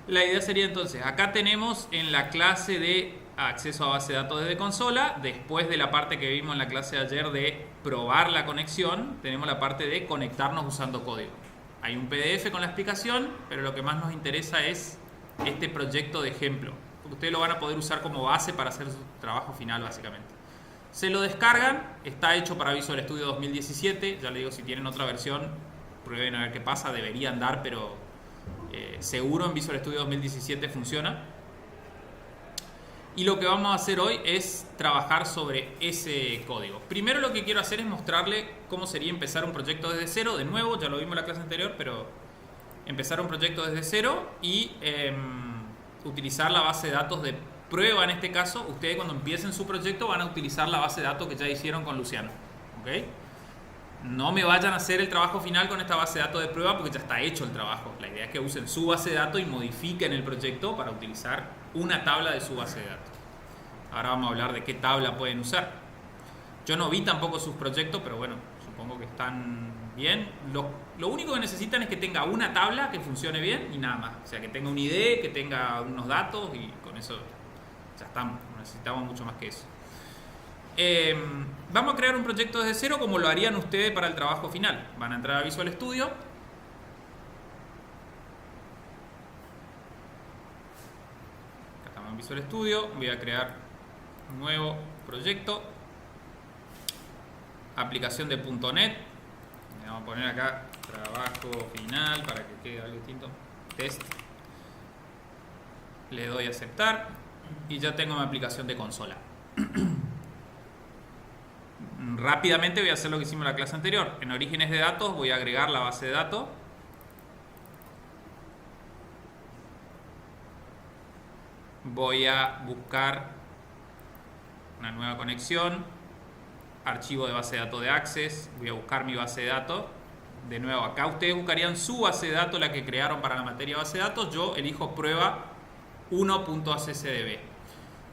La idea sería entonces, acá tenemos en la clase de acceso a base de datos desde consola, después de la parte que vimos en la clase de ayer de probar la conexión, tenemos la parte de conectarnos usando código. Hay un PDF con la explicación, pero lo que más nos interesa es este proyecto de ejemplo, porque ustedes lo van a poder usar como base para hacer su trabajo final básicamente. Se lo descargan, está hecho para Visual Studio 2017, ya les digo, si tienen otra versión, prueben a ver qué pasa, debería andar, pero seguro en Visual Studio 2017 funciona. Y lo que vamos a hacer hoy es trabajar sobre ese código. Primero lo que quiero hacer es mostrarle cómo sería empezar un proyecto desde cero. De nuevo, ya lo vimos en la clase anterior, pero empezar un proyecto desde cero y utilizar la base de datos de prueba en este caso. Ustedes cuando empiecen su proyecto van a utilizar la base de datos que ya hicieron con Luciano. ¿Okay? No me vayan a hacer el trabajo final con esta base de datos de prueba porque ya está hecho el trabajo. La idea es que usen su base de datos y modifiquen el proyecto para utilizar una tabla de su base de datos. Ahora vamos a hablar de qué tabla pueden usar. Yo no vi tampoco sus proyectos, pero bueno, supongo que están bien. Lo único que necesitan es que tenga una tabla que funcione bien y nada más. O sea, que tenga un ID, que tenga unos datos y con eso ya estamos. No necesitamos mucho más que eso. Vamos a crear un proyecto desde cero como lo harían ustedes para el trabajo final. Van a entrar a Visual Studio. Acá estamos en Visual Studio. Voy a crear un nuevo proyecto. Aplicación de .NET. Vamos a poner acá trabajo final para que quede algo distinto. Test. Le doy a aceptar. Y ya tengo mi aplicación de consola. Rápidamente voy a hacer lo que hicimos en la clase anterior. En orígenes de datos voy a agregar la base de datos. Voy a buscar una nueva conexión. Archivo de base de datos de Access. Voy a buscar mi base de datos. De nuevo, acá ustedes buscarían su base de datos, la que crearon para la materia base de datos. Yo elijo prueba 1.accdb.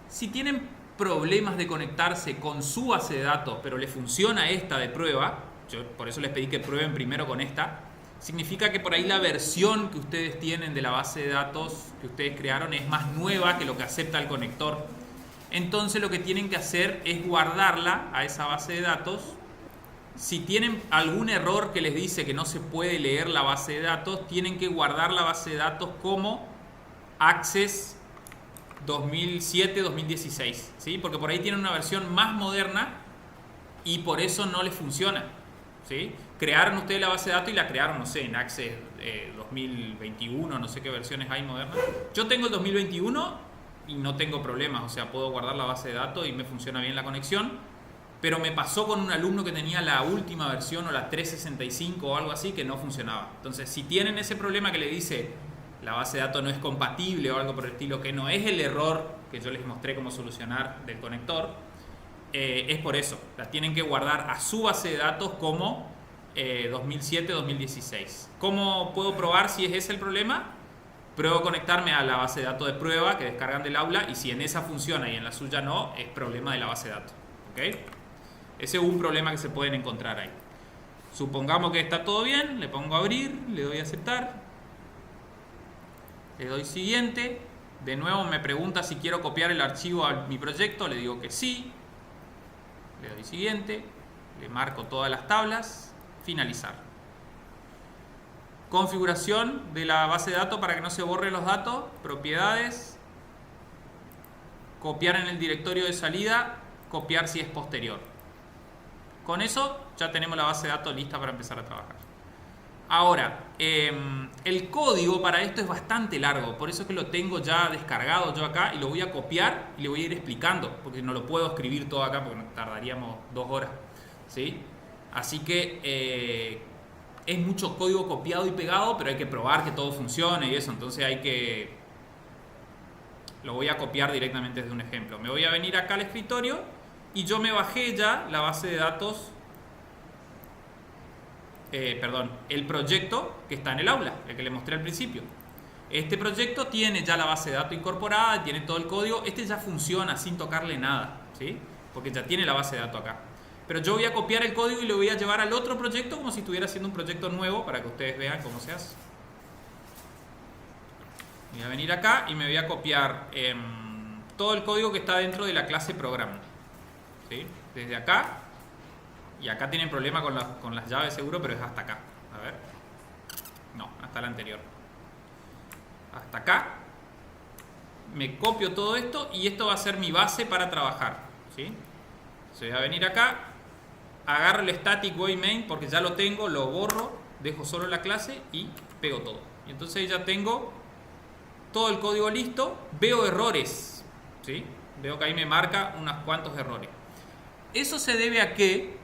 Si tienen problemas de conectarse con su base de datos, pero le funciona esta de prueba, yo por eso les pedí que prueben primero con esta, significa que por ahí la versión que ustedes tienen de la base de datos que ustedes crearon es más nueva que lo que acepta el conector. Entonces lo que tienen que hacer es guardarla a esa base de datos. Si tienen algún error que les dice que no se puede leer la base de datos, tienen que guardar la base de datos como Access 2007-2016, ¿sí? Porque por ahí tienen una versión más moderna y por eso no les funciona, ¿sí? Crearon ustedes la base de datos y la crearon, no sé, en Access 2021, no sé qué versiones hay modernas. Yo tengo el 2021 y no tengo problemas, o sea, puedo guardar la base de datos y me funciona bien la conexión, pero me pasó con un alumno que tenía la última versión o la 365 o algo así que no funcionaba. Entonces, si tienen ese problema que le dice la base de datos no es compatible o algo por el estilo, que no es el error que yo les mostré cómo solucionar del conector, es por eso. La tienen que guardar a su base de datos como 2007-2016. ¿Cómo puedo probar si es ese el problema? Pruebo conectarme a la base de datos de prueba que descargan del aula y si en esa funciona y en la suya no, es problema de la base de datos. ¿Okay? Ese es un problema que se pueden encontrar ahí. Supongamos que está todo bien, le pongo a abrir, le doy a aceptar. Le doy siguiente. De nuevo me pregunta si quiero copiar el archivo a mi proyecto. Le digo que sí. Le doy siguiente. Le marco todas las tablas. Finalizar. Configuración de la base de datos para que no se borren los datos. Propiedades. Copiar en el directorio de salida. Copiar si es posterior. Con eso ya tenemos la base de datos lista para empezar a trabajar. Ahora, el código para esto es bastante largo, por eso es que lo tengo ya descargado yo acá y lo voy a copiar y le voy a ir explicando, porque no lo puedo escribir todo acá porque tardaríamos 2 horas, ¿sí? Así que es mucho código copiado y pegado, pero hay que probar que todo funcione y eso, entonces lo voy a copiar directamente desde un ejemplo. Me voy a venir acá al escritorio y yo me bajé ya la base de datos. El proyecto que está en el aula, el que les mostré al principio. Este proyecto tiene ya la base de datos incorporada, tiene todo el código. Este ya funciona sin tocarle nada, ¿sí? Porque ya tiene la base de datos acá. Pero yo voy a copiar el código y lo voy a llevar al otro proyecto como si estuviera haciendo un proyecto nuevo para que ustedes vean cómo se hace. Voy a venir acá y me voy a copiar todo el código que está dentro de la clase program. ¿Sí? Desde acá. Y acá tienen problema con las llaves seguro, pero es hasta acá. A ver. No, hasta la anterior. Hasta acá. Me copio todo esto y esto va a ser mi base para trabajar. ¿Sí? Entonces voy a venir acá. Agarro el static void main porque ya lo tengo, lo borro, dejo solo la clase y pego todo. Y entonces ya tengo todo el código listo. Veo errores. ¿Sí? Veo que ahí me marca unos cuantos errores. Eso se debe a que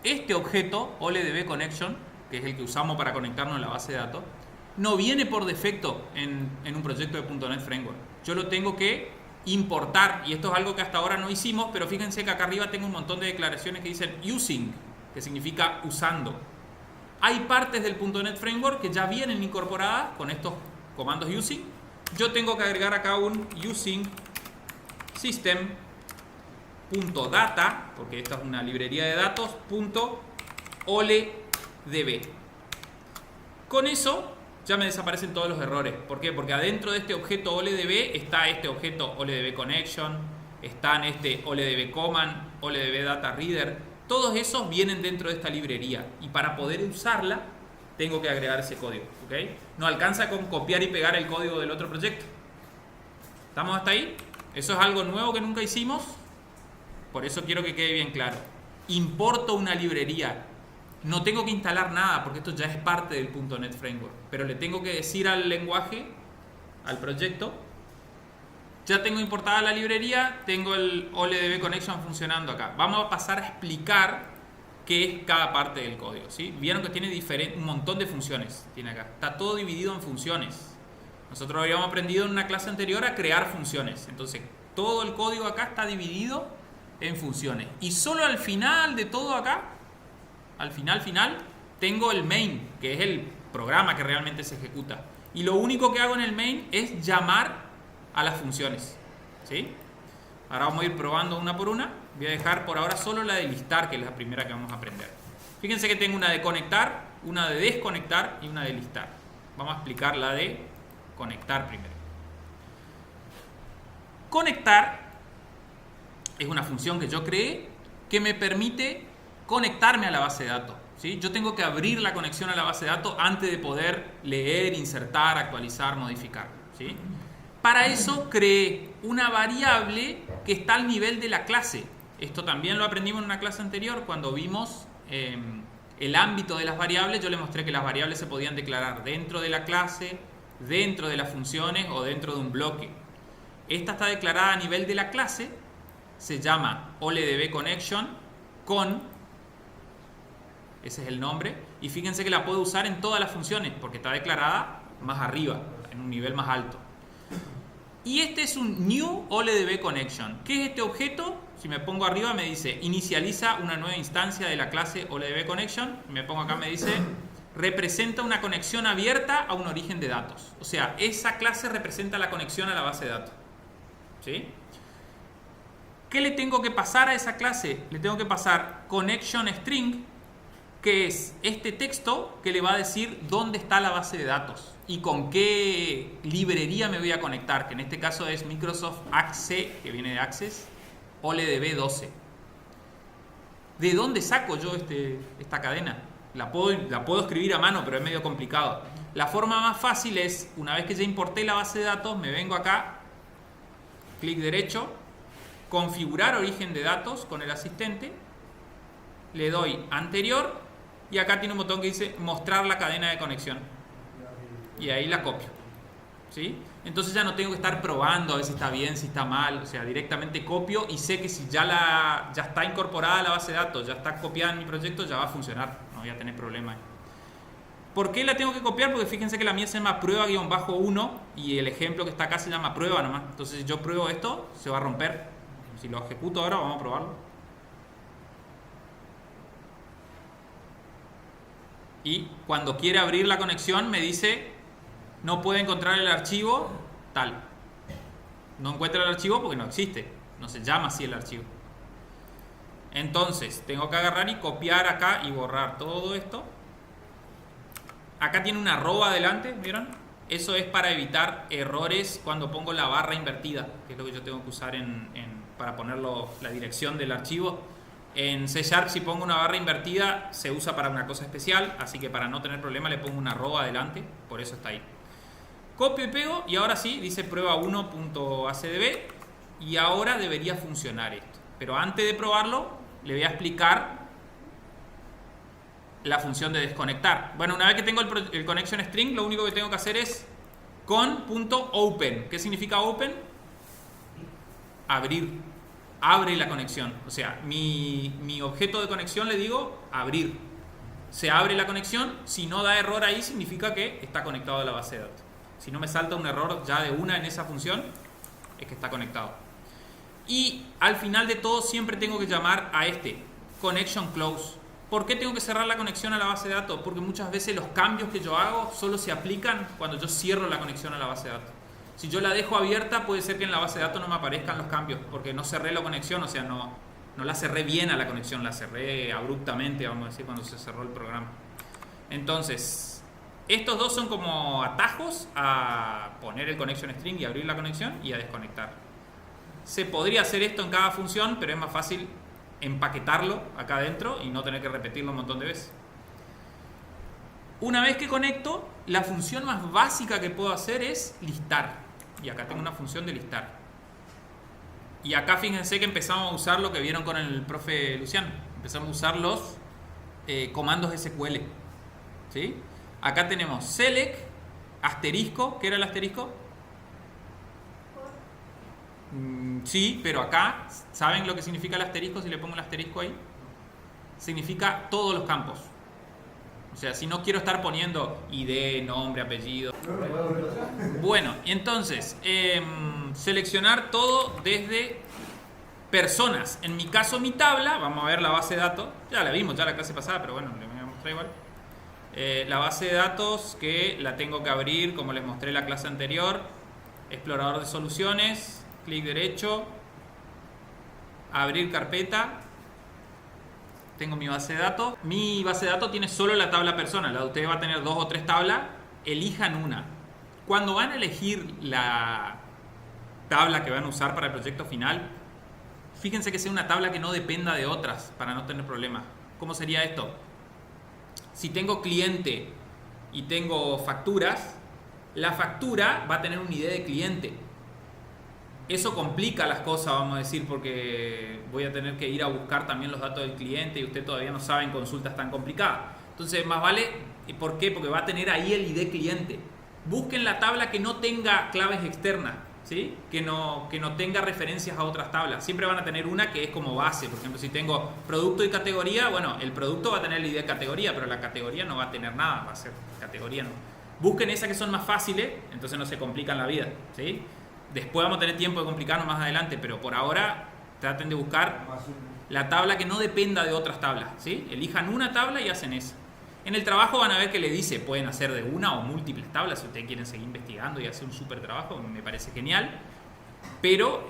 este objeto, OLEDB Connection, que es el que usamos para conectarnos a la base de datos, no viene por defecto en un proyecto de .NET Framework. Yo lo tengo que importar, y esto es algo que hasta ahora no hicimos, pero fíjense que acá arriba tengo un montón de declaraciones que dicen using, que significa usando. Hay partes del .NET Framework que ya vienen incorporadas con estos comandos using. Yo tengo que agregar acá un using system.data, porque esta es una librería de datos, .oledb. Con eso ya me desaparecen todos los errores. ¿Por qué? Porque adentro de este objeto OLEDB está este objeto OLEDB Connection, están este OLEDB Command, OLEDB Data Reader. Todos esos vienen dentro de esta librería. Y para poder usarla, tengo que agregar ese código. ¿Okay? No alcanza con copiar y pegar el código del otro proyecto. ¿Estamos hasta ahí? Eso es algo nuevo que nunca hicimos. Por eso quiero que quede bien claro. Importo una librería. No tengo que instalar nada porque esto ya es parte del .NET Framework. Pero le tengo que decir al lenguaje, al proyecto, ya tengo importada la librería, tengo el OLEDB Connection funcionando acá. Vamos a pasar a explicar qué es cada parte del código. ¿Sí? Vieron que tiene un montón de funciones. Tiene acá. Está todo dividido en funciones. Nosotros habíamos aprendido en una clase anterior a crear funciones. Entonces, todo el código acá está dividido en funciones. Y solo al final de todo acá, al final, tengo el main, que es el programa que realmente se ejecuta. Y lo único que hago en el main es llamar a las funciones. ¿Sí? Ahora vamos a ir probando una por una. Voy a dejar por ahora solo la de listar, que es la primera que vamos a aprender. Fíjense que tengo una de conectar, una de desconectar y una de listar. Vamos a explicar la de conectar primero. Conectar es una función que yo creé que me permite conectarme a la base de datos. ¿Sí? Yo tengo que abrir la conexión a la base de datos antes de poder leer, insertar, actualizar, modificar. ¿Sí? Para eso creé una variable que está al nivel de la clase. Esto también lo aprendimos en una clase anterior cuando vimos el ámbito de las variables. Yo les mostré que las variables se podían declarar dentro de la clase, dentro de las funciones o dentro de un bloque. Esta está declarada a nivel de la clase, se llama OLEDB Connection con, ese es el nombre, y fíjense que la puedo usar en todas las funciones porque está declarada más arriba, en un nivel más alto. Y este es un New OLEDB Connection. ¿Qué es este objeto? Si me pongo arriba me dice inicializa una nueva instancia de la clase OLEDB Connection. Me pongo acá me dice representa una conexión abierta a un origen de datos. O sea, esa clase representa la conexión a la base de datos. ¿Sí? ¿Qué le tengo que pasar a esa clase? Le tengo que pasar connection string, que es este texto que le va a decir dónde está la base de datos y con qué librería me voy a conectar, que en este caso es Microsoft Access, que viene de Access, OLEDB 12. ¿De dónde saco yo esta cadena? La puedo escribir a mano, pero es medio complicado. La forma más fácil es, una vez que ya importé la base de datos, me vengo acá, clic derecho, configurar origen de datos con el asistente, le doy anterior y acá tiene un botón que dice mostrar la cadena de conexión y ahí la copio. ¿Sí? Entonces ya no tengo que estar probando a ver si está bien, si está mal, o sea, directamente copio y sé que si ya está incorporada a la base de datos, ya está copiada en mi proyecto, ya va a funcionar, no voy a tener problema ahí. ¿Por qué la tengo que copiar? Porque fíjense que la mía se llama prueba-1 y el ejemplo que está acá se llama prueba nomás. Entonces si yo pruebo esto, se va a romper. Si lo ejecuto ahora, vamos a probarlo. Y cuando quiere abrir la conexión me dice no puede encontrar el archivo tal. No encuentra el archivo porque no existe. No se llama así el archivo. Entonces tengo que agarrar y copiar acá y borrar todo esto. Acá tiene una arroba adelante, ¿vieron? Eso es para evitar errores cuando pongo la barra invertida, que es lo que yo tengo que usar para ponerlo la dirección del archivo. En C# si pongo una barra invertida se usa para una cosa especial, así que para no tener problema le pongo una arroba adelante, por eso está ahí. Copio y pego y ahora sí, dice prueba1.acdb y ahora debería funcionar esto. Pero antes de probarlo, le voy a explicar la función de desconectar. Bueno, una vez que tengo el connection string, lo único que tengo que hacer es con.open. ¿Qué significa open? Abrir. Abre la conexión. O sea, mi objeto de conexión le digo abrir. Se abre la conexión. Si no da error ahí, significa que está conectado a la base de datos. Si no me salta un error ya de una en esa función, es que está conectado. Y al final de todo siempre tengo que llamar a este connection close. ¿Por qué tengo que cerrar la conexión a la base de datos? Porque muchas veces los cambios que yo hago solo se aplican cuando yo cierro la conexión a la base de datos. Si yo la dejo abierta, puede ser que en la base de datos no me aparezcan los cambios, porque no cerré la conexión, o sea, no la cerré bien a la conexión, la cerré abruptamente, vamos a decir, cuando se cerró el programa. Entonces, estos dos son como atajos a poner el connection string y abrir la conexión y a desconectar. Se podría hacer esto en cada función, pero es más fácil empaquetarlo acá adentro y no tener que repetirlo un montón de veces. Una vez que conecto, la función más básica que puedo hacer es listar. Y acá tengo una función de listar. Y acá fíjense que empezamos a usar lo que vieron con el profe Luciano. Empezamos a usar los comandos SQL. ¿Sí? Acá tenemos select, asterisco. ¿Qué era el asterisco? Sí, pero acá, ¿saben lo que significa el asterisco si le pongo el asterisco ahí? Significa todos los campos. O sea, si no quiero estar poniendo ID, nombre, apellido. Bueno, y entonces, seleccionar todo desde personas. En mi caso, mi tabla, vamos a ver la base de datos. Ya la vimos, ya la clase pasada, pero bueno, les voy a mostrar igual. La base de datos que la tengo que abrir, como les mostré en la clase anterior. Explorador de soluciones, clic derecho, abrir carpeta. Tengo mi base de datos. Mi base de datos tiene solo la tabla persona. La de ustedes va a tener 2 o 3 tablas. Elijan una. Cuando van a elegir la tabla que van a usar para el proyecto final, fíjense que sea una tabla que no dependa de otras para no tener problemas. ¿Cómo sería esto? Si tengo cliente y tengo facturas, la factura va a tener un ID de cliente. Eso complica las cosas, vamos a decir, porque voy a tener que ir a buscar también los datos del cliente y usted todavía no sabe en consultas tan complicadas. Entonces, más vale, ¿por qué? Porque va a tener ahí el ID cliente. Busquen la tabla que no tenga claves externas, ¿sí? Que no tenga referencias a otras tablas. Siempre van a tener una que es como base. Por ejemplo, si tengo producto y categoría, bueno, el producto va a tener el ID de categoría, pero la categoría no va a tener nada, va a ser categoría no. Busquen esas que son más fáciles, entonces no se complican la vida, ¿sí? Después vamos a tener tiempo de complicarnos más adelante, pero por ahora traten de buscar la tabla que no dependa de otras tablas, ¿sí? Elijan una tabla y hacen esa. En el trabajo van a ver que le dice, pueden hacer de una o múltiples tablas si ustedes quieren seguir investigando y hacer un súper trabajo, me parece genial, pero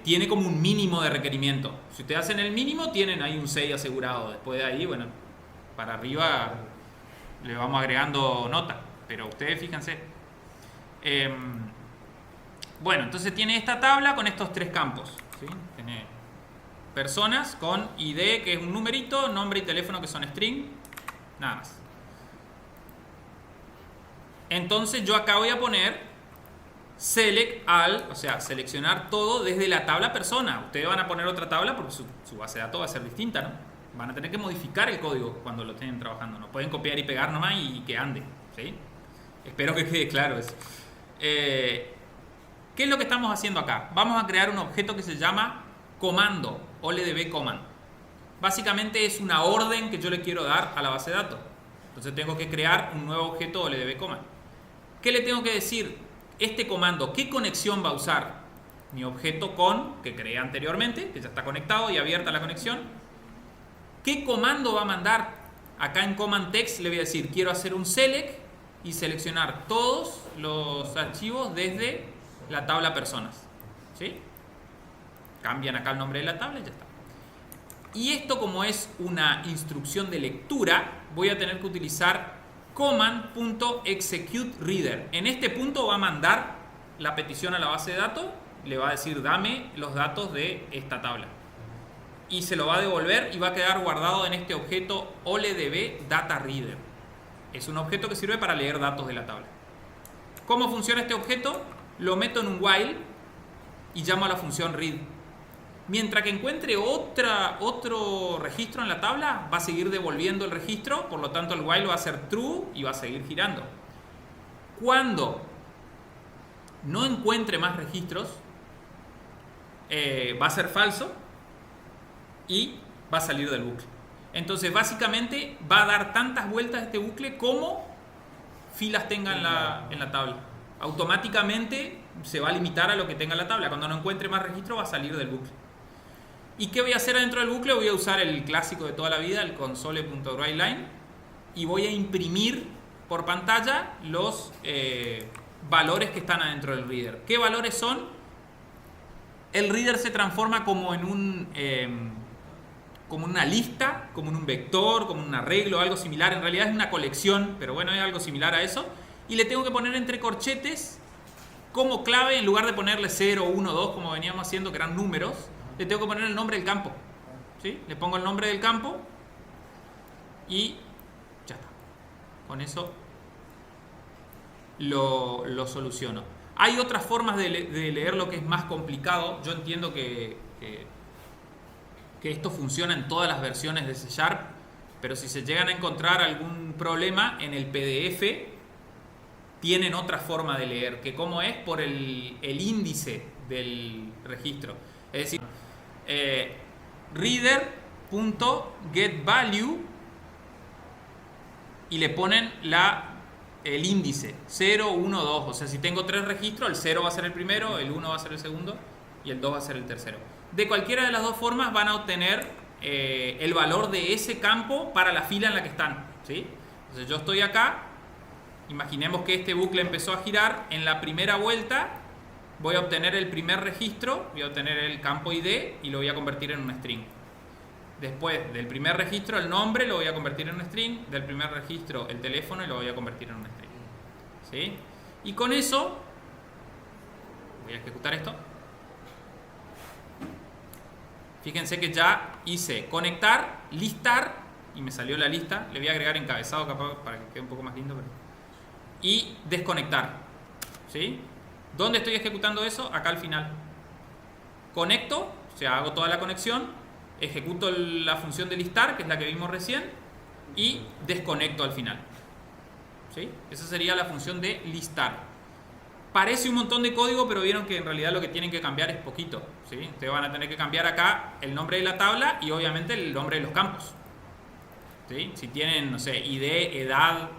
tiene como un mínimo de requerimiento. Si ustedes hacen el mínimo, tienen ahí un 6 asegurado. Después de ahí, bueno, para arriba le vamos agregando nota, pero ustedes fíjense. Bueno, entonces tiene esta tabla con estos 3 campos, ¿sí? Tiene personas con ID, que es un numerito, nombre y teléfono, que son string, nada más. Entonces yo acá voy a poner select all, o sea, seleccionar todo desde la tabla persona. Ustedes van a poner otra tabla porque su base de datos va a ser distinta, ¿no? Van a tener que modificar el código cuando lo estén trabajando, no pueden copiar y pegar nomás y que ande, ¿sí? Espero que quede claro eso. ¿Qué es lo que estamos haciendo acá? Vamos a crear un objeto que se llama comando, OLDB command. Básicamente es una orden que yo le quiero dar a la base de datos. Entonces tengo que crear un nuevo objeto OLDB command. ¿Qué le tengo que decir? Este comando, ¿qué conexión va a usar? Mi objeto con, que creé anteriormente, que ya está conectado y abierta la conexión. ¿Qué comando va a mandar? Acá en command text le voy a decir, quiero hacer un select y seleccionar todos los archivos desde la tabla personas, ¿sí? Cambian acá el nombre de la tabla y ya está. Y esto, como es una instrucción de lectura, voy a tener que utilizar command.executeReader. En este punto va a mandar la petición a la base de datos, le va a decir dame los datos de esta tabla. Y se lo va a devolver y va a quedar guardado en este objeto OLEDB Data Reader. Es un objeto que sirve para leer datos de la tabla. ¿Cómo funciona este objeto? Lo meto en un while y llamo a la función read. Mientras que encuentre otro registro en la tabla, va a seguir devolviendo el registro, por lo tanto el while va a ser true y va a seguir girando. Cuando no encuentre más registros, va a ser falso y va a salir del bucle. Entonces básicamente va a dar tantas vueltas este bucle como filas tenga en la tabla. Automáticamente se va a limitar a lo que tenga en la tabla. Cuando no encuentre más registro va a salir del bucle. ¿Y qué voy a hacer adentro del bucle? Voy a usar el clásico de toda la vida, el console.writeLine, y voy a imprimir por pantalla los valores que están adentro del reader. ¿Qué valores son? El reader se transforma como en como una lista, como en un vector, como un arreglo, algo similar. En realidad es una colección, pero bueno, es algo similar a eso. Y le tengo que poner entre corchetes como clave, en lugar de ponerle 0, 1, 2, como veníamos haciendo, que eran números, le tengo que poner el nombre del campo. ¿Sí? Le pongo el nombre del campo y ya está. Con eso lo soluciono. Hay otras formas de leer lo que es más complicado. Yo entiendo que esto funciona en todas las versiones de C#, pero si se llegan a encontrar algún problema en el PDF, tienen otra forma de leer, que como es por el índice del registro. Es decir, reader.getValue y le ponen el índice 0, 1, 2. O sea, si tengo 3 registros, el 0 va a ser el primero, el 1 va a ser el segundo y el 2 va a ser el tercero. De cualquiera de las dos formas van a obtener el valor de ese campo para la fila en la que están, ¿sí? Entonces yo estoy acá, imaginemos que este bucle empezó a girar. En la primera vuelta voy a obtener el primer registro, voy a obtener el campo ID y lo voy a convertir en un string. Después del primer registro el nombre lo voy a convertir en un string, del primer registro el teléfono y lo voy a convertir en un string, ¿sí? Y con eso voy a ejecutar esto. Fíjense que ya hice conectar, listar y me salió la lista. Le voy a agregar encabezado capaz para que quede un poco más lindo, y desconectar, ¿sí? ¿Dónde estoy ejecutando eso? Acá al final. Conecto, o sea, hago toda la conexión, ejecuto la función de listar, que es la que vimos recién, y desconecto al final, ¿sí? Esa sería la función de listar. Parece un montón de código, pero vieron que en realidad lo que tienen que cambiar es poquito, ¿sí? Ustedes van a tener que cambiar acá el nombre de la tabla y obviamente el nombre de los campos, ¿sí? Si tienen, no sé, ID, edad,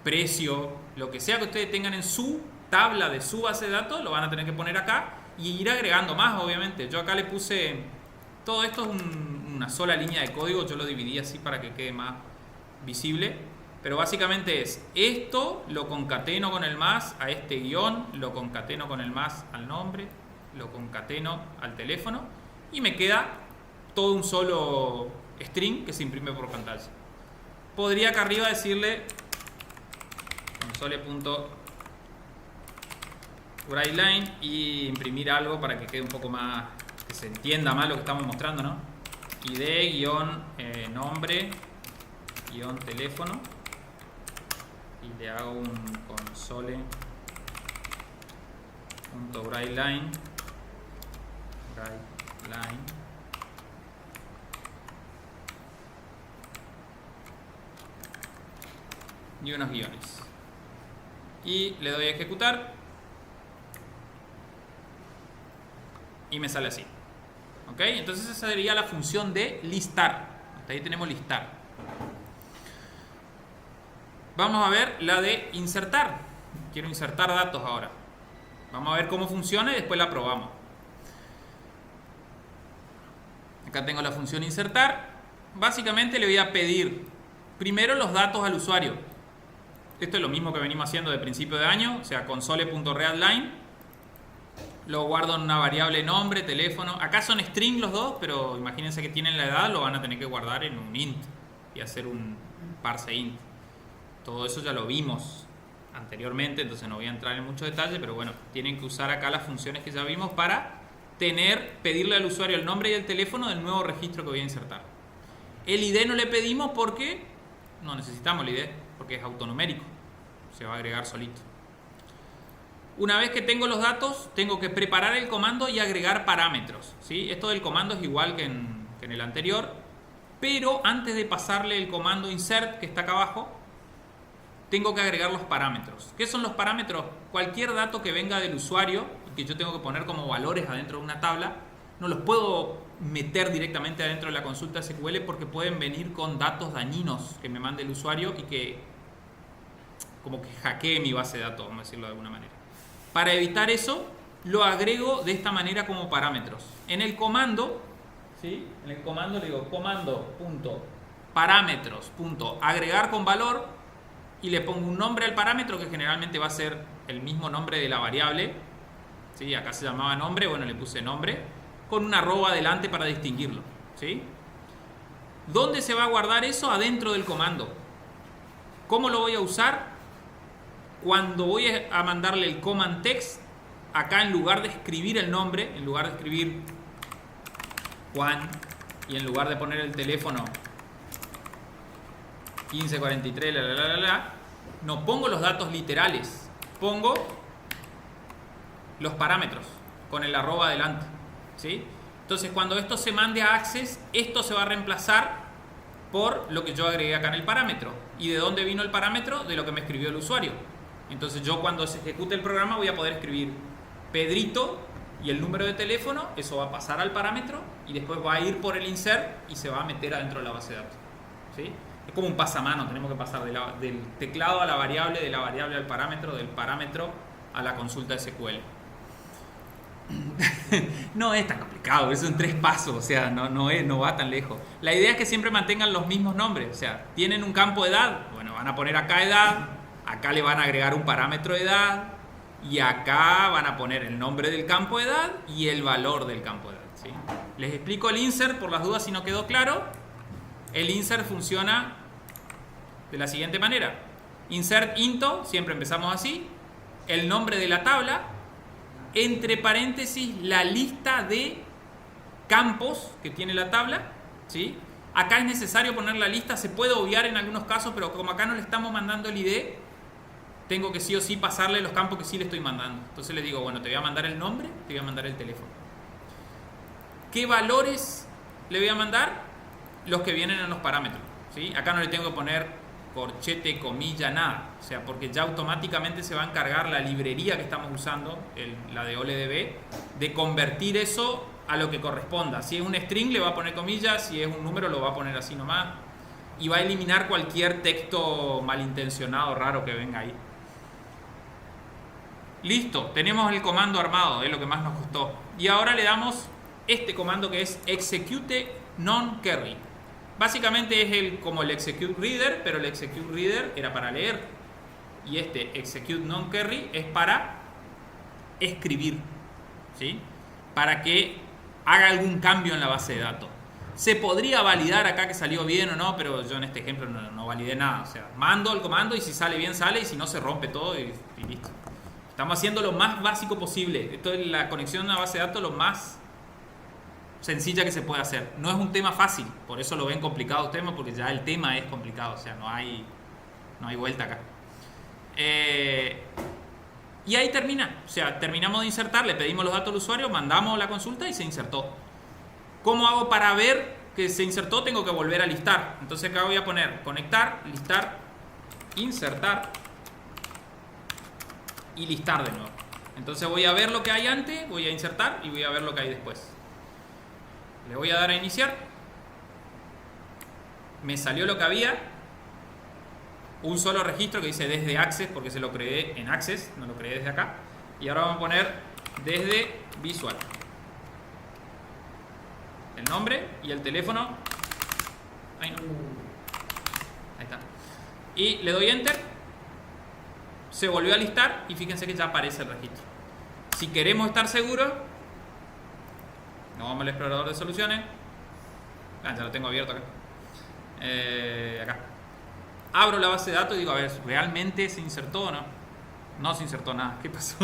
precio, lo que sea que ustedes tengan en su tabla de su base de datos, lo van a tener que poner acá y ir agregando más, obviamente. Yo acá le puse, todo esto es una sola línea de código, yo lo dividí así para que quede más visible. Pero básicamente es esto, lo concateno con el más a este guión, lo concateno con el más al nombre, lo concateno al teléfono y me queda todo un solo string que se imprime por pantalla. Podría acá arriba decirle console.writeLine y imprimir algo para que quede un poco más, que se entienda más lo que estamos mostrando, ¿no? ID-nombre-teléfono. Y le hago un console.writeLine y unos guiones y le doy a ejecutar y me sale así, ¿ok? Entonces esa sería la función de listar. Hasta ahí tenemos listar. Vamos a ver la de insertar. Quiero insertar datos ahora. Vamos a ver cómo funciona y después la probamos. Acá tengo la función insertar. Básicamente le voy a pedir primero los datos al usuario. Esto es lo mismo que venimos haciendo de principio de año, o sea, console.readline. Lo guardo en una variable nombre, teléfono. Acá son string los dos, pero imagínense que tienen la edad, lo van a tener que guardar en un int y hacer un parse int. Todo eso ya lo vimos anteriormente, entonces no voy a entrar en mucho detalle, pero bueno, tienen que usar acá las funciones que ya vimos para pedirle al usuario el nombre y el teléfono del nuevo registro que voy a insertar. El ID no le pedimos porque no necesitamos el ID, porque es autonomérico, se va a agregar solito. Una vez que tengo los datos, tengo que preparar el comando y agregar parámetros, ¿sí? Esto del comando es igual que en el anterior, pero antes de pasarle el comando insert, que está acá abajo, tengo que agregar los parámetros. ¿Qué son los parámetros? Cualquier dato que venga del usuario y que yo tengo que poner como valores adentro de una tabla, no los puedo meter directamente adentro de la consulta SQL porque pueden venir con datos dañinos que me mande el usuario y que como que hackee mi base de datos, vamos a decirlo de alguna manera. Para evitar eso, lo agrego de esta manera como parámetros. En el comando, ¿sí? En el comando le digo comando.parámetros.agregar con valor y le pongo un nombre al parámetro que generalmente va a ser el mismo nombre de la variable, ¿sí? Acá se llamaba nombre, bueno, le puse nombre con una arroba adelante para distinguirlo, ¿sí? ¿Dónde se va a guardar eso? Adentro del comando. ¿Cómo lo voy a usar? Cuando voy a mandarle el command text, acá en lugar de escribir el nombre, en lugar de escribir Juan y en lugar de poner el teléfono 1543, no pongo los datos literales, pongo los parámetros con el arroba adelante, ¿sí? Entonces cuando esto se mande a Access, esto se va a reemplazar por lo que yo agregué acá en el parámetro. ¿Y de dónde vino el parámetro? De lo que me escribió el usuario. Entonces yo cuando se ejecute el programa voy a poder escribir Pedrito y el número de teléfono, eso va a pasar al parámetro y después va a ir por el insert y se va a meter adentro de la base de datos, ¿sí? Es como un pasamano, tenemos que pasar del teclado a la variable, de la variable al parámetro, del parámetro a la consulta SQL. No es tan complicado, eso en 3 pasos, o sea, no va tan lejos. La idea es que siempre mantengan los mismos nombres, o sea, tienen un campo de edad, bueno, van a poner acá edad, acá le van a agregar un parámetro de edad y acá van a poner el nombre del campo de edad y el valor del campo de edad, ¿sí? Les explico el insert por las dudas si no quedó claro. El insert funciona de la siguiente manera. Insert into, siempre empezamos así, el nombre de la tabla, entre paréntesis la lista de campos que tiene la tabla, ¿sí? Acá es necesario poner la lista, se puede obviar en algunos casos, pero como acá no le estamos mandando el ID, tengo que sí o sí pasarle los campos que sí le estoy mandando. Entonces le digo, bueno, te voy a mandar el nombre, te voy a mandar el teléfono. ¿Qué valores le voy a mandar? Los que vienen en los parámetros, ¿sí? Acá no le tengo que poner corchete, comilla, nada. O sea, porque ya automáticamente se va a encargar la librería que estamos usando, la de OLEDB, de convertir eso a lo que corresponda. Si es un string le va a poner comillas, si es un número lo va a poner así nomás. Y va a eliminar cualquier texto malintencionado, raro que venga ahí. Listo, tenemos el comando armado, es lo que más nos costó. Y ahora le damos este comando que es execute non-carry. Básicamente es como el execute reader, pero el execute reader era para leer. Y este execute non-carry es para escribir, ¿sí? Para que haga algún cambio en la base de datos. Se podría validar acá que salió bien o no, pero yo en este ejemplo no validé nada. O sea, mando el comando y si sale bien sale y si no se rompe todo y listo. Estamos haciendo lo más básico posible. Esto es la conexión a una base de datos lo más sencilla que se puede hacer. No es un tema fácil, por eso lo ven complicado ustedes, porque ya el tema es complicado, o sea, no hay vuelta acá. Y ahí termina, o sea, terminamos de insertar, le pedimos los datos al usuario, mandamos la consulta y se insertó. ¿Cómo hago para ver que se insertó? Tengo que volver a listar. Entonces acá voy a poner conectar, listar, insertar y listar de nuevo. Entonces voy a ver lo que hay antes, voy a insertar y voy a ver lo que hay después. Le voy a dar a iniciar. Me salió lo que había. Un solo registro que dice desde Access, porque se lo creé en Access, no lo creé desde acá. Y ahora vamos a poner desde Visual. El nombre y el teléfono. Ahí no. Ahí está. Y le doy Enter. Se volvió a listar y fíjense que ya aparece el registro. Si queremos estar seguros, nos vamos al explorador de soluciones. Ya lo tengo abierto acá. Acá. abro la base de datos y digo, a ver, ¿realmente se insertó o no? No se insertó nada. ¿Qué pasó?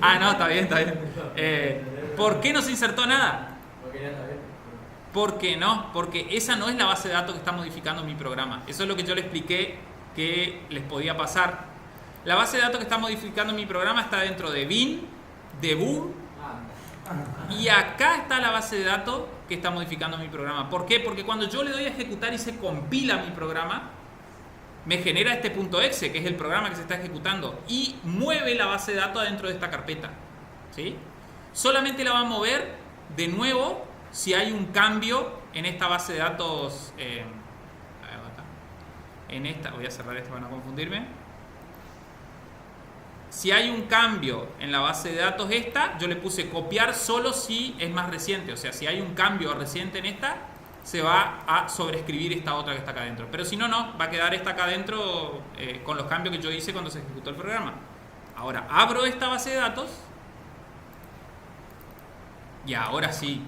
Ah, no, está bien, está bien. ¿Por qué no se insertó nada? ¿Por qué no? Porque esa no es la base de datos que está modificando mi programa. Eso es lo que yo le expliqué que les podía pasar. La base de datos que está modificando mi programa está dentro de bin, debug, y acá está la base de datos que está modificando mi programa. ¿Por qué? Porque cuando yo le doy a ejecutar y se compila mi programa, me genera este .exe, que es el programa que se está ejecutando, y mueve la base de datos adentro de esta carpeta. ¿Sí? Solamente la va a mover de nuevo si hay un cambio en esta base de datos. En esta, voy a cerrar esto para no confundirme. Si hay un cambio en la base de datos esta, yo le puse copiar solo si es más reciente. O sea, si hay un cambio reciente en esta, se va a sobreescribir esta otra que está acá adentro. Pero si no, no, va a quedar esta acá adentro con los cambios que yo hice cuando se ejecutó el programa. Ahora, abro esta base de datos y ahora sí,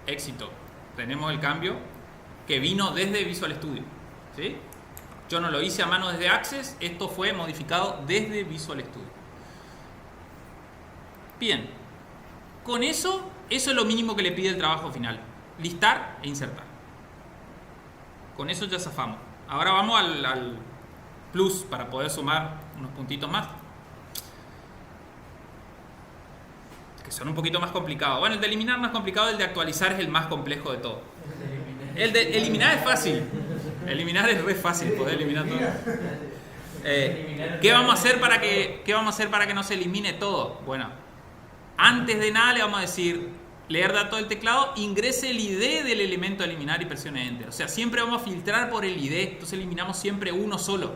éxito. Tenemos el cambio que vino desde Visual Studio. ¿Sí? Yo no lo hice a mano desde Access, esto fue modificado desde Visual Studio. Bien, con eso es lo mínimo que le pide el trabajo final. Listar e insertar. Con eso ya zafamos. Ahora vamos al plus para poder sumar unos puntitos más. Que son un poquito más complicados. Bueno, el de eliminar no es complicado, el de actualizar es el más complejo de todo. El de eliminar es fácil. Eliminar es re fácil, poder eliminar todo. ¿Qué vamos a hacer para que no se elimine todo? Bueno, antes de nada le vamos a decir leer datos del teclado, ingrese el ID del elemento a eliminar y presione Enter. O sea, siempre vamos a filtrar por el ID, entonces eliminamos siempre uno solo.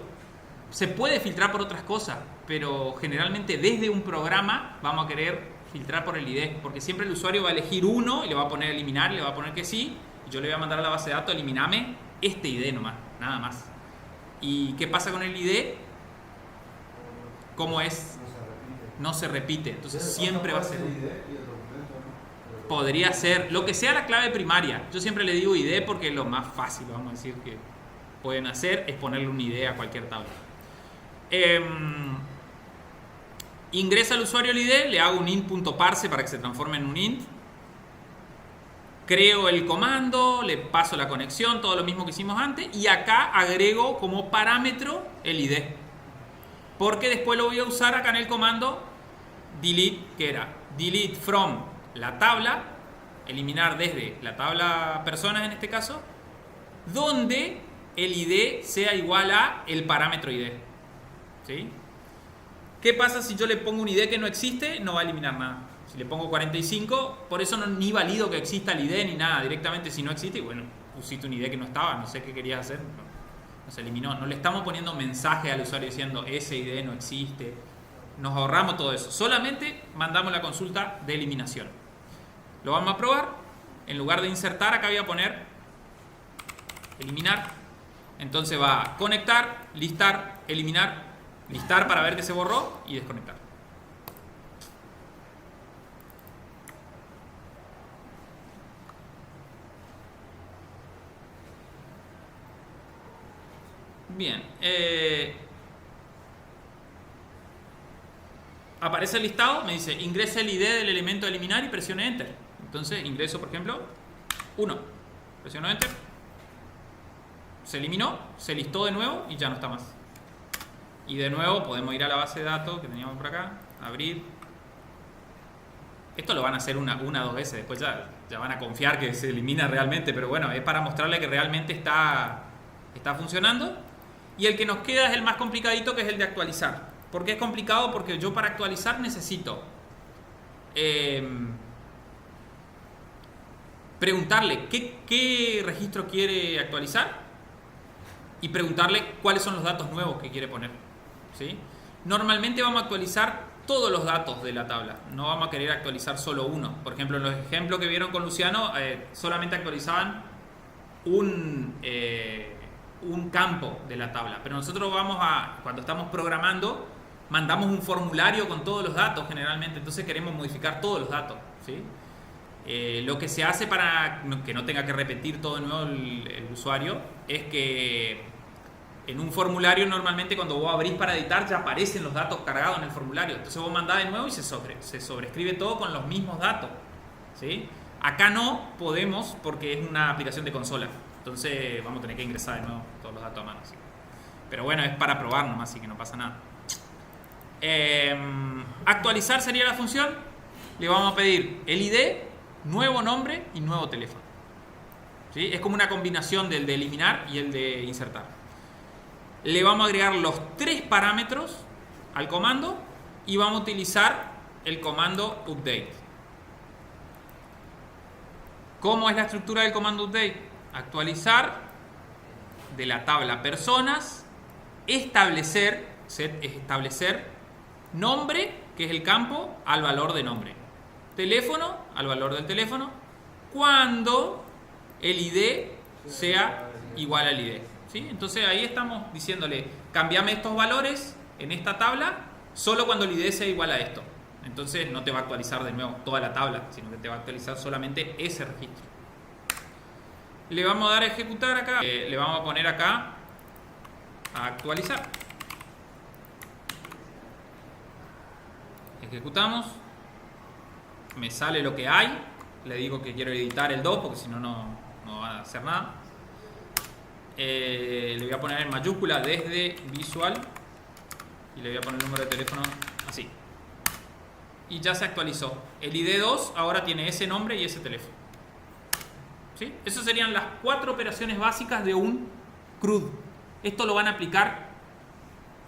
Se puede filtrar por otras cosas, pero generalmente desde un programa vamos a querer filtrar por el ID, porque siempre el usuario va a elegir uno y le va a poner eliminar, y le va a poner que sí, y yo le voy a mandar a la base de datos, eliminame este ID nomás, nada más. ¿Y qué pasa con el ID? ¿Cómo es? No se repite, entonces siempre va a ser podría ser lo que sea la clave primaria. Yo siempre le digo ID porque lo más fácil, vamos a decir, que pueden hacer es ponerle un ID a cualquier tabla. Ingresa al usuario el ID, le hago un int.parse para que se transforme en un int. Creo el comando, le paso la conexión, todo lo mismo que hicimos antes, y acá agrego como parámetro el ID. Porque después lo voy a usar acá en el comando delete, que era delete from la tabla, eliminar desde la tabla personas en este caso, donde el ID sea igual a el parámetro ID. ¿Sí? ¿Qué pasa si yo le pongo un ID que no existe? No va a eliminar nada. Si le pongo 45, por eso no ni valido que exista el ID ni nada. Directamente si no existe, bueno, pusiste un ID que no estaba, no sé qué querías hacer. No se eliminó. No le estamos poniendo mensaje al usuario diciendo ese ID no existe. Nos ahorramos todo eso. Solamente mandamos la consulta de eliminación. Lo vamos a probar. En lugar de insertar, acá voy a poner eliminar. Entonces va a conectar, listar, eliminar, listar para ver que se borró y desconectar. Bien. Aparece el listado, me dice ingrese el ID del elemento a eliminar y presione Enter. Entonces ingreso, por ejemplo, 1. Presiono Enter. Se eliminó, se listó de nuevo y ya no está más. Y de nuevo podemos ir a la base de datos que teníamos por acá, abrir. Esto lo van a hacer una o dos veces, después ya van a confiar que se elimina realmente, pero bueno, es para mostrarle que realmente está funcionando. Y el que nos queda es el más complicadito, que es el de actualizar. ¿Por qué es complicado? Porque yo para actualizar necesito preguntarle qué registro quiere actualizar y preguntarle cuáles son los datos nuevos que quiere poner. ¿Sí? Normalmente vamos a actualizar todos los datos de la tabla, no vamos a querer actualizar solo uno. Por ejemplo, en los ejemplos que vieron con Luciano, solamente actualizaban un campo de la tabla, pero nosotros cuando estamos programando, mandamos un formulario con todos los datos generalmente, entonces queremos modificar todos los datos. ¿Sí? Lo que se hace para que no tenga que repetir todo de nuevo el usuario es que En un formulario normalmente cuando vos abrís para editar ya aparecen los datos cargados en el formulario. Entonces vos mandás de nuevo y se sobrescribe todo con los mismos datos, ¿sí? Acá no podemos porque es una aplicación de consola. Entonces vamos a tener que ingresar de nuevo todos los datos a mano, ¿sí? Pero bueno, es para probar nomás, así que no pasa nada. Actualizar sería la función. Le vamos a pedir el ID, nuevo nombre y nuevo teléfono, ¿sí? Es como una combinación del de eliminar y el de insertar. Le vamos a agregar los 3 parámetros al comando y vamos a utilizar el comando update. ¿Cómo es la estructura del comando update? Actualizar de la tabla personas, establecer, set es establecer, nombre, que es el campo, al valor de nombre, teléfono, al valor del teléfono, cuando el ID sea igual al ID, ¿sí? Entonces ahí estamos diciéndole, cambiame estos valores en esta tabla solo cuando el ID sea igual a esto. Entonces no te va a actualizar de nuevo toda la tabla, sino que te va a actualizar solamente ese registro. Le vamos a dar a ejecutar acá, le vamos a poner acá a actualizar. Ejecutamos, me sale lo que hay, le digo que quiero editar el 2 porque si no, no va a hacer nada. Le voy a poner en mayúscula desde visual y le voy a poner el número de teléfono así. Y ya se actualizó. El ID2 ahora tiene ese nombre y ese teléfono, ¿sí? Esas serían las 4 operaciones básicas de un CRUD. Esto lo van a aplicar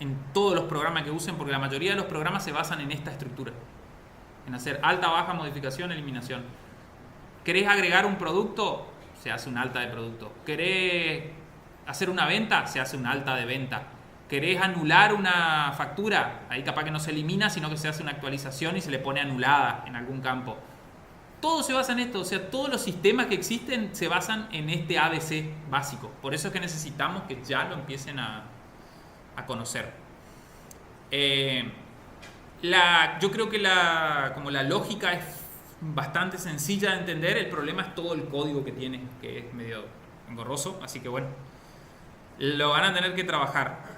en todos los programas que usen porque la mayoría de los programas se basan en esta estructura, en hacer alta, baja, modificación, eliminación. ¿Querés agregar un producto? Se hace un alta de producto. ¿Querés hacer una venta? Se hace un alta de venta. ¿Querés anular una factura? Ahí capaz que no se elimina, sino que se hace una actualización y se le pone anulada en algún campo. Todo se basa en esto, o sea, todos los sistemas que existen se basan en este ABC básico. Por eso es que necesitamos que ya lo empiecen a conocer. Yo creo que como la lógica es bastante sencilla de entender, el problema es todo el código que tiene, que es medio engorroso, así que bueno, lo van a tener que trabajar.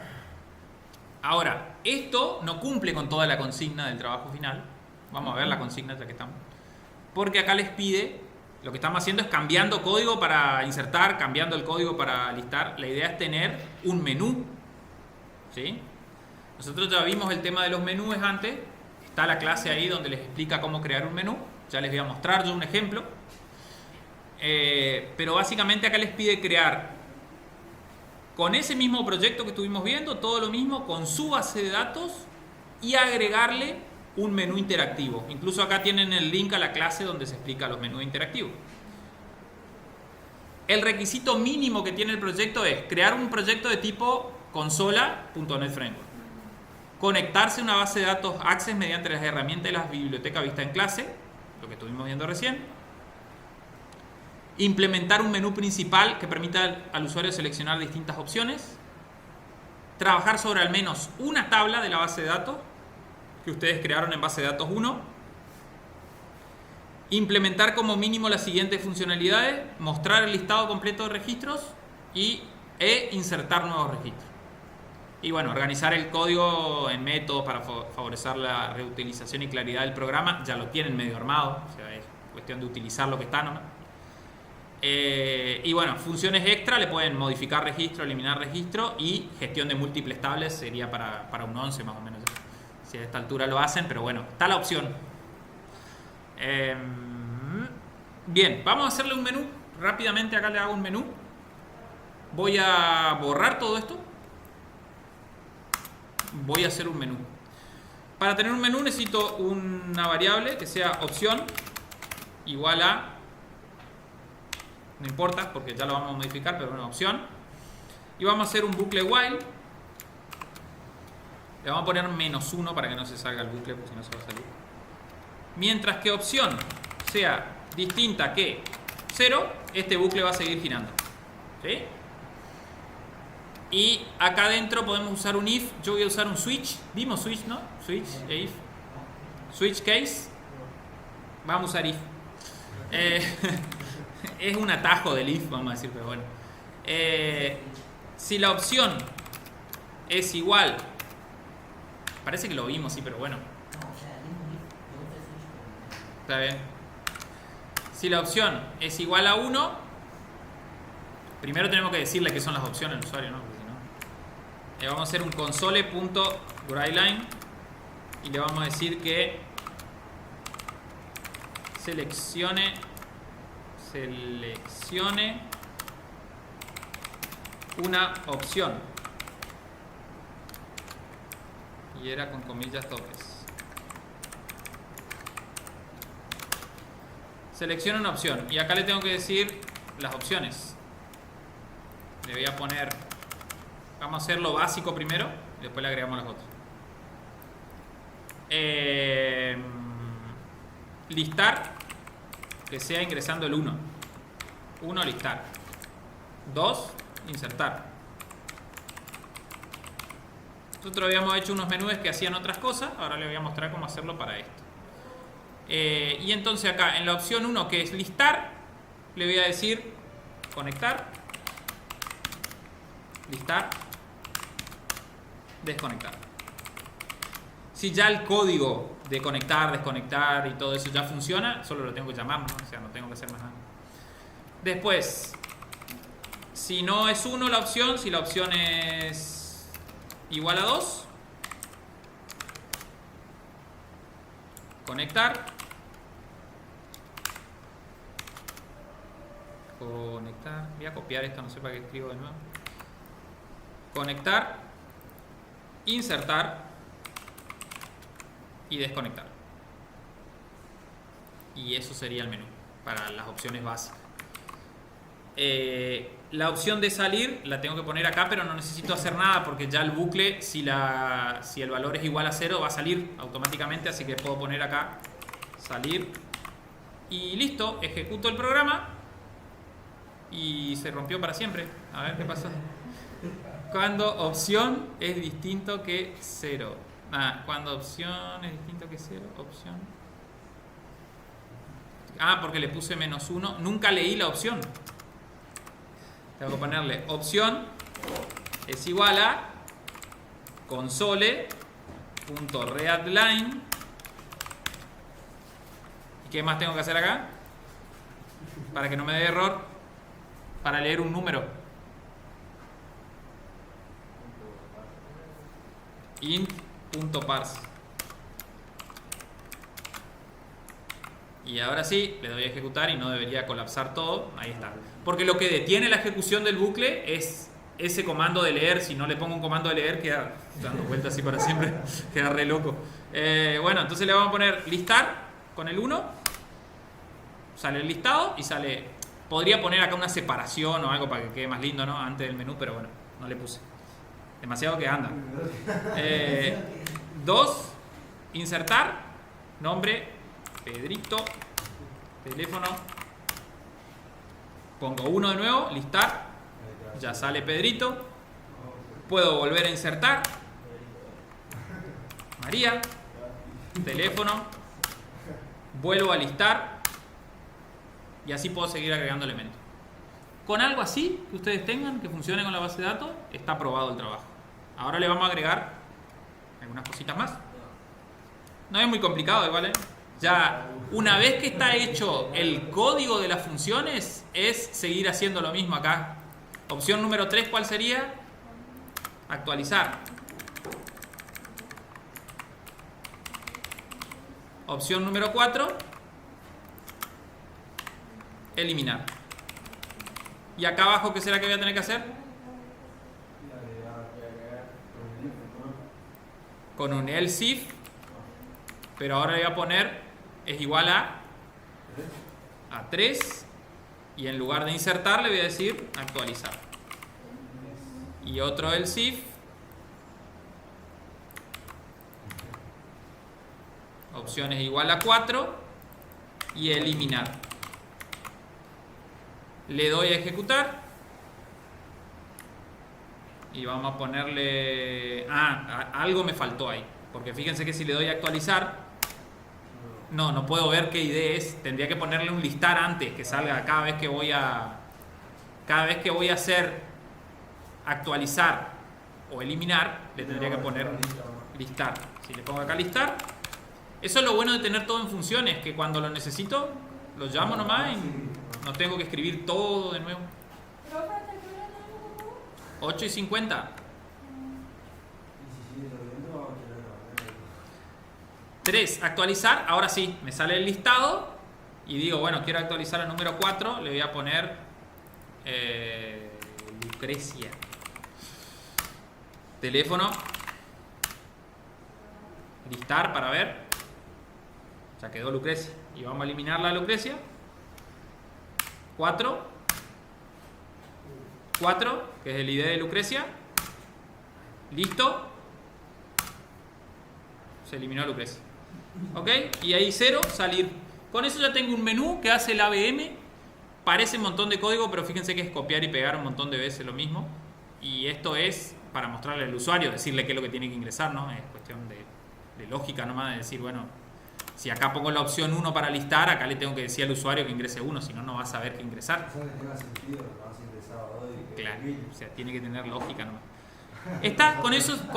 Ahora, esto no cumple con toda la consigna del trabajo final. Vamos a ver la consigna ya que estamos. Porque acá les pide, lo que estamos haciendo es cambiando código para insertar, cambiando el código para listar. La idea es tener un menú, ¿sí? Nosotros ya vimos el tema de los menús antes. Está la clase ahí donde les explica cómo crear un menú. Ya les voy a mostrar yo un ejemplo. Pero básicamente acá les pide crear con ese mismo proyecto que estuvimos viendo, todo lo mismo, con su base de datos y agregarle un menú interactivo. Incluso acá tienen el link a la clase donde se explica los menús interactivos. El requisito mínimo que tiene el proyecto es crear un proyecto de tipo consola.NET Framework, conectarse a una base de datos Access mediante las herramientas de las bibliotecas vista en clase, lo que estuvimos viendo recién, implementar un menú principal que permita al usuario seleccionar distintas opciones, trabajar sobre al menos una tabla de la base de datos que ustedes crearon en base de datos 1, implementar como mínimo las siguientes funcionalidades: mostrar el listado completo de registros e insertar nuevos registros. Y bueno, organizar el código en métodos para favorecer la reutilización y claridad del programa. Ya lo tienen medio armado, o sea, es cuestión de utilizar lo que está nomás. Y bueno, funciones extra, le pueden modificar registro, eliminar registro, y gestión de múltiples tables sería para un 11 más o menos, si a esta altura lo hacen, pero bueno, está la opción. Bien, vamos a hacerle un menú rápidamente. Acá le hago un menú. Voy a borrar todo esto. Voy a hacer un menú. Para tener un menú necesito una variable que sea opción igual a, no importa porque ya lo vamos a modificar, pero bueno, opción, y vamos a hacer un bucle while. Le vamos a poner -1 para que no se salga el bucle, porque si no se va a salir. Mientras que opción sea distinta que 0, este bucle va a seguir girando, ¿sí? Y acá adentro podemos usar un if. Yo voy a usar un switch. Vimos switch, ¿no? Switch e if. Switch case. Vamos a usar if. Es un atajo del if, vamos a decir, pero bueno. Si la opción es igual. Parece que lo vimos, sí, pero bueno. Está bien. Si la opción es igual a 1, primero tenemos que decirle qué son las opciones al usuario, ¿no? Porque si no, vamos a hacer un console.writeLine y le vamos a decir que seleccione una opción. Y era con comillas topes. Selecciona una opción. Y acá le tengo que decir las opciones. Le voy a poner... Vamos a hacer lo básico primero. Y después le agregamos las otras. Listar. Que sea ingresando el 1. 1, listar. 2, insertar. Nosotros habíamos hecho unos menús que hacían otras cosas. Ahora les voy a mostrar cómo hacerlo para esto. Y entonces acá en la opción 1, que es listar, le voy a decir conectar, listar, desconectar. Si ya el código de conectar, desconectar y todo eso ya funciona, solo lo tengo que llamar, ¿no? O sea, no tengo que hacer más nada. Después, si no es 1 la opción, si la opción es igual a 2, conectar, voy a copiar esto, no sé para qué escribo de nuevo, conectar, insertar y desconectar. Y eso sería el menú para las opciones básicas. La opción de salir la tengo que poner acá, pero no necesito hacer nada porque ya el bucle, si el valor es igual a 0, va a salir automáticamente, así que puedo poner acá salir y listo, ejecuto el programa y se rompió para siempre. A ver qué pasó. Cuando opción es distinto que 0. Cuando opción es distinto que 0, opción. Porque le puse -1. Nunca leí la opción. Tengo que ponerle opción es igual a console.readline. ¿Y qué más tengo que hacer acá? Para que no me dé error. Para leer un número. int.parse. Y ahora sí, le doy a ejecutar y no debería colapsar todo. Ahí está. Porque lo que detiene la ejecución del bucle es ese comando de leer. Si no le pongo un comando de leer, queda dando vueltas así para siempre. Queda re loco. Bueno, entonces le vamos a poner listar con el 1. Sale el listado y sale... Podría poner acá una separación o algo para que quede más lindo, ¿no? Antes del menú, pero bueno, no le puse. Demasiado que anda. 2. Insertar. Nombre. Pedrito. Teléfono. Pongo 1 de nuevo. Listar. Ya sale Pedrito. Puedo volver a insertar. María. Teléfono. Vuelvo a listar. Y así puedo seguir agregando elementos. Con algo así que ustedes tengan, que funcione con la base de datos, está aprobado el trabajo. Ahora le vamos a agregar algunas cositas más. No es muy complicado, igual, ¿eh? Ya una vez que está hecho el código de las funciones, es seguir haciendo lo mismo acá. Opción número 3, ¿cuál sería? Actualizar. Opción número 4, eliminar. Y acá abajo, ¿qué será que voy a tener que hacer? Con un else if, pero ahora le voy a poner es igual a 3 y en lugar de insertar le voy a decir actualizar. Y otro else if, opción es igual a 4 y eliminar. Le doy a ejecutar y vamos a ponerle... algo me faltó ahí, porque fíjense que si le doy a actualizar, no puedo ver qué ID es. Tendría que ponerle un listar antes, que salga cada vez que voy a hacer actualizar o eliminar, le tendría que poner listar. Si le pongo acá listar, eso es lo bueno de tener todo en funciones, que cuando lo necesito, lo llamo nomás y no tengo que escribir todo de nuevo. 8:50. 3. Actualizar. Ahora sí, me sale el listado y digo, bueno, quiero actualizar el número 4. Le voy a poner Lucrecia. Teléfono. Listar para ver. Ya quedó Lucrecia. Y vamos a eliminar la Lucrecia. 4, que es el ID de Lucrecia. Listo. Se eliminó Lucrecia. ¿Ok? Y ahí 0, salir. Con eso ya tengo un menú que hace el ABM. Parece un montón de código, pero fíjense que es copiar y pegar un montón de veces lo mismo. Y esto es para mostrarle al usuario, decirle qué es lo que tiene que ingresar, ¿no? Es cuestión de lógica nomás, de decir, bueno, si acá pongo la opción 1 para listar, acá le tengo que decir al usuario que ingrese 1, si no, no va a saber qué ingresar. Claro, o sea, tiene que tener lógica nomás. Con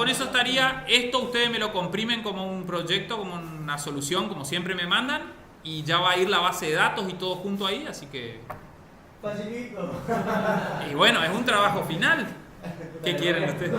eso estaría. Esto ustedes me lo comprimen como un proyecto, como una solución, como siempre me mandan, y ya va a ir la base de datos y todo junto ahí, así que... Facilito. Y bueno, es un trabajo final. ¿Qué quieren ustedes?